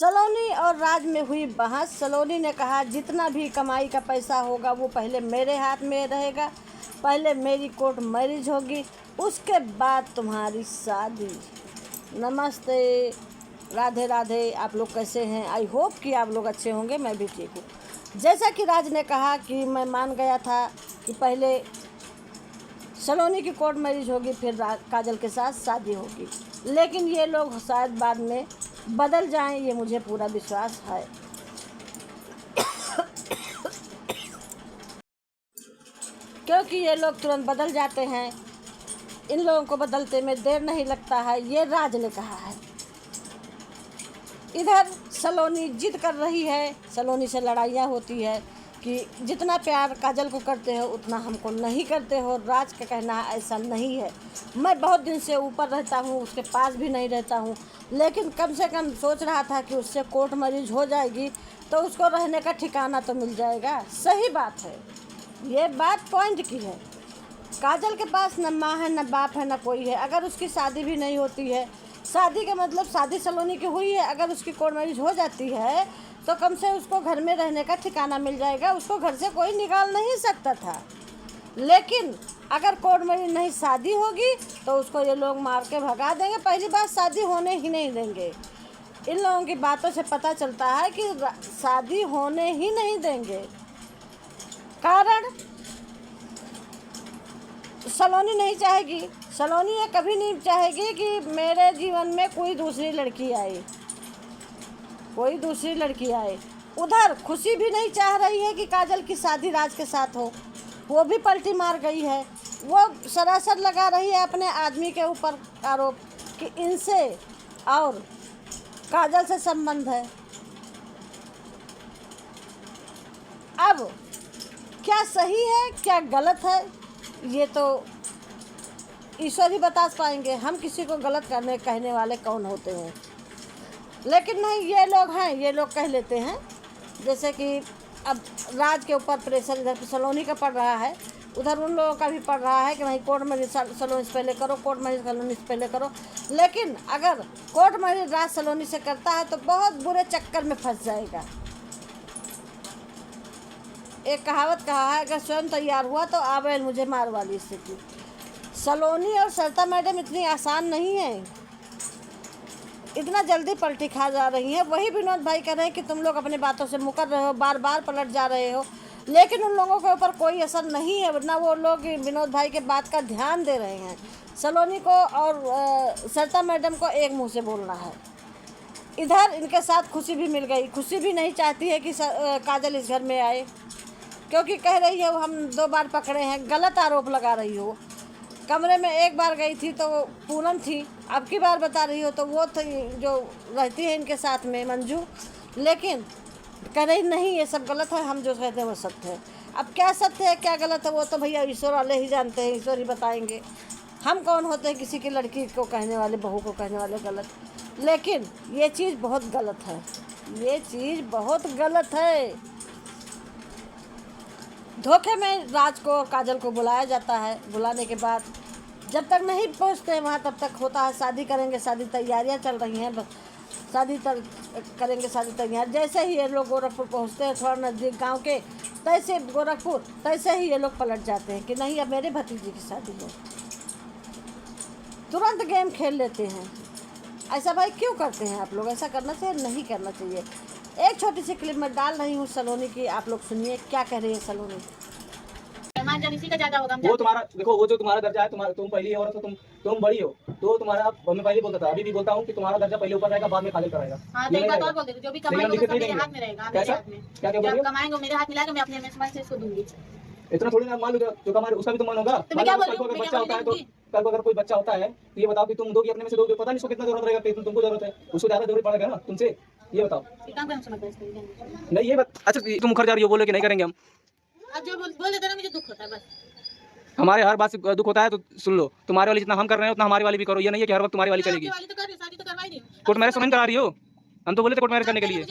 सलोनी और राज में हुई बहस। सलोनी ने कहा जितना भी कमाई का पैसा होगा वो पहले मेरे हाथ में रहेगा, पहले मेरी कोर्ट मैरिज होगी, उसके बाद तुम्हारी शादी। नमस्ते, राधे राधे। आप लोग कैसे हैं? आई होप कि आप लोग अच्छे होंगे, मैं भी ठीक हूँ। जैसा कि राज ने कहा कि मैं मान गया था कि पहले सलोनी की कोर्ट मैरिज होगी, फिर काजल के साथ शादी होगी, लेकिन ये लोग शायद बाद में बदल जाएं, ये मुझे पूरा विश्वास है। क्योंकि ये लोग तुरंत बदल जाते हैं, इन लोगों को बदलते में देर नहीं लगता है, ये राज ने कहा है। इधर सलोनी जिद कर रही है, सलोनी से लड़ाइयाँ होती है कि जितना प्यार काजल को करते हो उतना हमको नहीं करते हो। राज का कहना है ऐसा नहीं है, मैं बहुत दिन से ऊपर रहता हूँ, उसके पास भी नहीं रहता हूँ, लेकिन कम से कम सोच रहा था कि उससे कोर्ट मैरिज हो जाएगी तो उसको रहने का ठिकाना तो मिल जाएगा। सही बात है, ये बात पॉइंट की है। काजल के पास न माँ है, न बाप है, न कोई है। अगर उसकी शादी भी नहीं होती है, शादी का मतलब शादी सलोनी की हुई है, अगर उसकी कोर्ट मैरिज हो जाती है तो कम से उसको घर में रहने का ठिकाना मिल जाएगा, उसको घर से कोई निकाल नहीं सकता था। लेकिन अगर कोर्ट मैरिज नहीं शादी होगी तो उसको ये लोग मार के भगा देंगे। पहली बात, शादी होने ही नहीं देंगे। इन लोगों की बातों से पता चलता है कि शादी होने ही नहीं देंगे। कारण सलोनी नहीं चाहेगी, सलोनी ये कभी नहीं चाहेगी कि मेरे जीवन में कोई दूसरी लड़की आए, कोई दूसरी लड़की आए। उधर खुशी भी नहीं चाह रही है कि काजल की शादी राज के साथ हो, वो भी पलटी मार गई है। वो सरासर लगा रही है अपने आदमी के ऊपर आरोप कि इनसे और काजल से संबंध है। अब क्या सही है क्या गलत है ये तो ईश्वर ही बता पाएंगे, हम किसी को गलत कहने वाले कौन होते हैं। लेकिन नहीं, ये लोग हैं, ये लोग कह लेते हैं। जैसे कि अब राज के ऊपर प्रेशर इधर सलोनी का पड़ रहा है, उधर उन लोगों का भी पड़ रहा है कि नहीं कोर्ट मैरिज सलोनी से पहले करो, कोर्ट मैरिज सलोनी से पहले करो। लेकिन अगर कोर्ट मैरिज राज सलोनी से करता है तो बहुत बुरे चक्कर में फंस जाएगा। एक कहावत कहा है, अगर स्वयं तैयार हुआ तो आवेल मुझे मार वाली स्थिति। सलोनी और सरिता मैडम इतनी आसान नहीं है, इतना जल्दी पलटी खा जा रही हैं। वही विनोद भाई कह रहे हैं कि तुम लोग अपनी बातों से मुकर रहे हो, बार बार पलट जा रहे हो, लेकिन उन लोगों के ऊपर कोई असर नहीं है, वरना वो लोग विनोद भाई के बात का ध्यान दे रहे हैं। सलोनी को और सरिता मैडम को एक मुंह से बोलना है। इधर इनके साथ खुशी भी मिल गई, खुशी भी नहीं चाहती है कि काजल इस घर में आए, क्योंकि कह रही है वो हम 2 बार पकड़े हैं, गलत आरोप लगा रही हो। कमरे में एक बार गई थी तो पूनम थी, अब की बार बता रही हो तो वो थी जो रहती है इनके साथ में, मंजू। लेकिन कह रही नहीं ये सब गलत है, हम जो कहते हैं वो सत्य है। अब क्या सत्य है क्या गलत है वो तो भैया ईश्वर वाले ही जानते हैं, ईश्वर ही बताएंगे। हम कौन होते हैं किसी की लड़की को कहने वाले, बहू को कहने वाले गलत। लेकिन ये चीज़ बहुत गलत है, ये चीज़ बहुत गलत है। धोखे में राज को और काजल को बुलाया जाता है, बुलाने के बाद जब तक नहीं पहुंचते वहाँ तब तक होता है शादी करेंगे, शादी तैयारियां चल रही हैं, करेंगे शादी तैयार। जैसे ही ये लोग गोरखपुर पहुँचते हैं, थोड़ा नज़दीक गांव के, तैसे गोरखपुर तैसे ही ये लोग पलट जाते हैं कि नहीं अब मेरे भतीजे की शादी है, तुरंत गेम खेल लेते हैं। ऐसा भाई क्यों करते हैं आप लोग? ऐसा करना चाहिए नहीं करना चाहिए। एक छोटी सी क्लिप में डाल रही हूँ सलोनी की, आप लोग सुनिए क्या कह रही है सलोनी। इसी का ज्यादा होगा। वो तुम्हारा देखो, वो जो तुम्हारा दर्जा है, तुम पहली औरत हो, तुम बड़ी हो, तो तुम्हारा मैं पहले बोलता था, अभी भी बोलता हूँ कि तुम्हारा दर्जा पहले ऊपर रहेगा, बाद में काजल कराएगा। हाँ, तो एक बात और बोल देते, जो भी कमाएंगे वो मेरे हाथ में रहेगा, मेरे हाथ में। क्या जब कमाएंगे मेरे हाथ मिलाकर मैं अपने से इसको दूंगी। इतना थोड़ी ना मान लो, जो कमा उसका भी तो मन होगा। बच्चा होता है तो कल को अगर कोई बच्चा होता है तो ये बताओ कि तुम दोगी अपने में से दोगे, पता नहीं उसको कितना जरूरत रहेगा, तुमको जरूरत है, उसको ज्यादा जरूरत पड़ेगा ना तुमसे। ये बताओ नहीं, ये अच्छा तुम मुखर जा रही हो, बोलो कि नहीं करेंगे हम। जो बोल देते ना मुझे दुख होता है बस। हमारे हर बात से दुख होता है तो सुन लो, तुम्हारे वाली जितना हम कर रहे हैं उतना हमारी वाली भी करो। ये नहीं है कि हर वक्त तुम्हारी वाली चलेगी। कोर्ट मैरिज समझ करा रही हो, हम तो बोले थे कोर्ट मैरिज करने के लिए,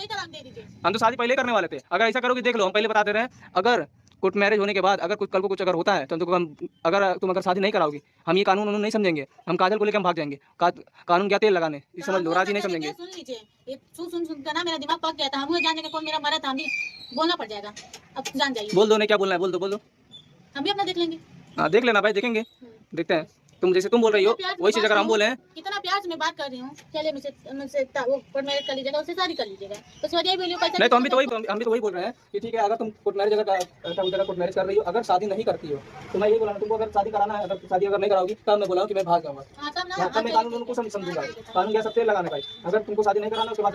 हम तो शादी पहले करने वाले थे। अगर ऐसा करोगे देख लो, हम पहले बता दे रहे हैं, अगर कोर्ट मैरिज होने के बाद अगर कुछ कल को कुछ अगर होता है तो तुम अगर शादी नहीं कराओगी, हम ये कानून नहीं समझेंगे, हम काजल को लेकर हम भाग जाएंगे। कानून क्या तेल लगाने, ये समझ लो, राजी नहीं समझेंगे। सुन लीजिए, ये सुन कर ना मेरा दिमाग पक गया था। हम जान जाएंगे कौन मेरा मरा था, हम भी बोलना पड़ जाएगा। अब जान जाइए। बोल दो, नहीं क्या बोलना है, बोल दो। हम भी अपना देख लेंगे। हाँ देख लेना भाई, देखेंगे, देखते हैं। तुम जैसे तुम बोल रही हो वही चीज अगर हम बोले हैं, कितना प्यार से मैं बात कर रही हूँ। चलिए मुझसे वो कोर्ट मैरिज कर लीजिएगा, उससे शादी कर लीजिएगा। तो वजह बोलियो पैसा नहीं तो हम भी तो वही बोल रहे हैं कि ठीक है, अगर तुम कोर्ट मैरिज कोर्ट मैरिज कर रही हो, अगर शादी नहीं करती हो तो मैं ये बोला तुमको, अगर शादी कराना है, अगर शादी अगर नहीं कराओगी तब मैं बोला कि मैं भाग जाऊंगा। तब मैं कानून उनको समझूंगा। कानून क्या सब तेल लगाने भाई, अगर तुमको शादी नहीं कराना उसके बाद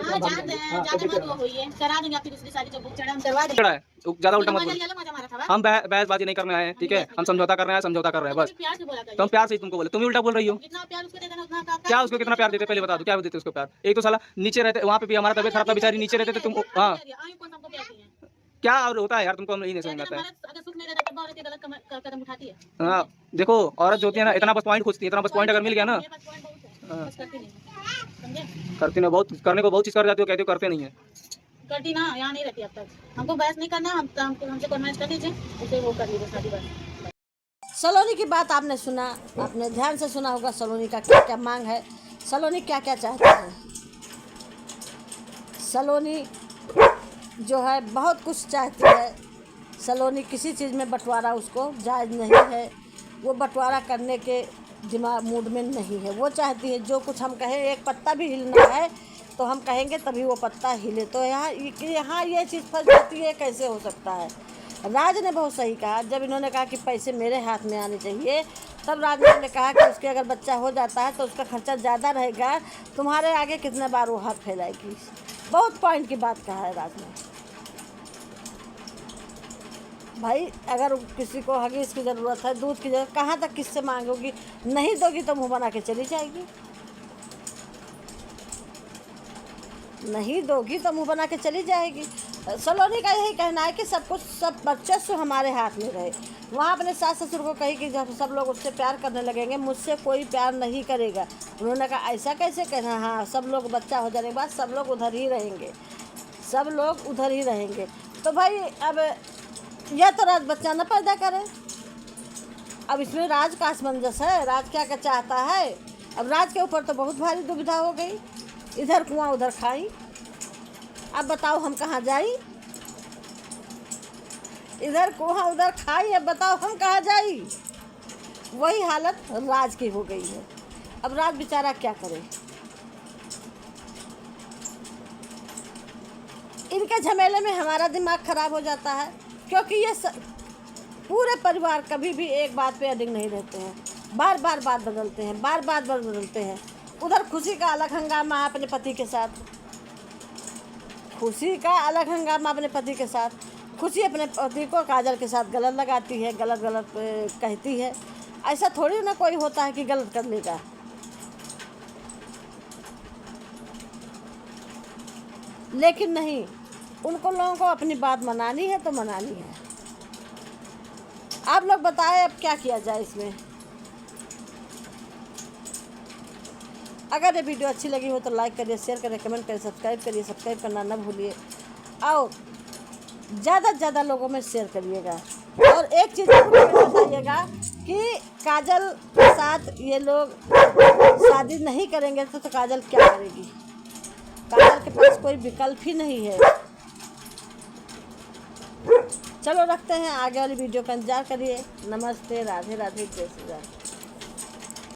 करा देंगे आपकी दूसरी शादी, जब चढ़ा हम करवा देंगे। ज्यादा उल्टा मत बोलो, हम बहसबाजी नहीं करने आए हैं, ठीक है, हम समझौता कर रहे हैं बस। तो हम प्यार से तुमको बोले, तुम ही उल्टा बोल रही हो। क्या उसको कितना प्यार देते, पहले बता दो, क्या देते उसको प्यार? एक तो साला नीचे रहते, वहाँ पे भी हमारा तबियत खराब था, बेचारी नीचे रहते थे, तुम हाँ क्या और होता है यार, तुमको हम नहीं समझ आता है। हाँ देखो, औरत जो होती है ना, इतना बस पॉइंट खोजती है, इतना बस पॉइंट अगर मिल गया ना, करती ना बहुत, करने को बहुत चीज कर जाती हो, कहते हो करते नहीं है। करती ना, यहाँ नहीं रहती अब तक। हमको बहस नहीं करना, हमसे कॉन्वेंस कर लीजिए, उसे वो कर लीजिए शादी बस। सलोनी की बात आपने सुना, आपने ध्यान से सुना होगा सलोनी का क्या क्या मांग है, सलोनी क्या क्या चाहती है। सलोनी जो है बहुत कुछ चाहती है। सलोनी किसी चीज़ में बंटवारा उसको जायज़ नहीं है, वो बंटवारा करने के दिमाग मूड में नहीं है। वो चाहती है जो कुछ हम कहें, एक पत्ता भी हिलना है तो हम कहेंगे तभी वो पत्ता हिले। तो यहाँ ये चीज़ फंस जाती है, कैसे हो सकता है। राज ने बहुत सही कहा, जब इन्होंने कहा कि पैसे मेरे हाथ में आने चाहिए, तब राज ने कहा कि उसके अगर बच्चा हो जाता है तो उसका खर्चा ज़्यादा रहेगा, तुम्हारे आगे कितने बार वो हाथ फैलाएगी। बहुत पॉइंट की बात कहा है राज ने। भाई अगर किसी को हगीज़ की ज़रूरत है, दूध की ज़रूरत, कहाँ तक किससे मांगोगी? नहीं दोगी तो मुँह बना के चली जाएगी, नहीं दोगी तो मुँह बना के चली जाएगी। सलोनी का यही कहना है कि सब कुछ, सब वर्चस्व हमारे हाथ में रहे। वहाँ अपने सास ससुर को कही कि जब सब लोग उससे प्यार करने लगेंगे, मुझसे कोई प्यार नहीं करेगा। उन्होंने कहा ऐसा कैसे कहना, हाँ सब लोग बच्चा हो जाने के बाद सब लोग उधर ही रहेंगे, सब लोग उधर ही रहेंगे। तो भाई अब यह तो राज बच्चा न पैदा करे, अब इसमें राज का असमंजस है, राज क्या क्या चाहता है। अब राज के ऊपर तो बहुत भारी दुविधा हो गई, इधर कुआं उधर खाई। अब बताओ हम कहाँ जाई, इधर कुआं उधर खाई, अब बताओ हम कहाँ जाई। वही हालत राज की हो गई है। अब राज बेचारा क्या करे, इनके झमेले में हमारा दिमाग खराब हो जाता है, क्योंकि ये पूरे परिवार कभी भी एक बात पे अडिग नहीं रहते हैं, बार बार बात बदलते हैं, बार बार बदलते हैं। उधर खुशी का अलग हंगामा है अपने पति के साथ, खुशी का अलग हंगामा अपने पति के साथ। खुशी अपने पति को काजल के साथ गलत लगाती है, गलत कहती है। ऐसा थोड़ी ना कोई होता है कि गलत कर लेगा। लेकिन नहीं, उनको लोगों को अपनी बात मनानी है तो मनानी है। आप लोग बताएं अब क्या किया जाए इसमें। अगर ये वीडियो अच्छी लगी हो तो लाइक करिए, शेयर करिए, कमेंट करिए, सब्सक्राइब करिए। सब्सक्राइब करना ना भूलिए और ज़्यादा से ज़्यादा लोगों में शेयर करिएगा। और एक चीज़ बताइएगा कि काजल के साथ ये लोग शादी नहीं करेंगे तो काजल क्या करेगी। काजल के पास कोई विकल्प ही नहीं है। चलो रखते हैं, आगे वाली वीडियो का इंतजार करिए। नमस्ते, राधे राधे, जय श्री राम।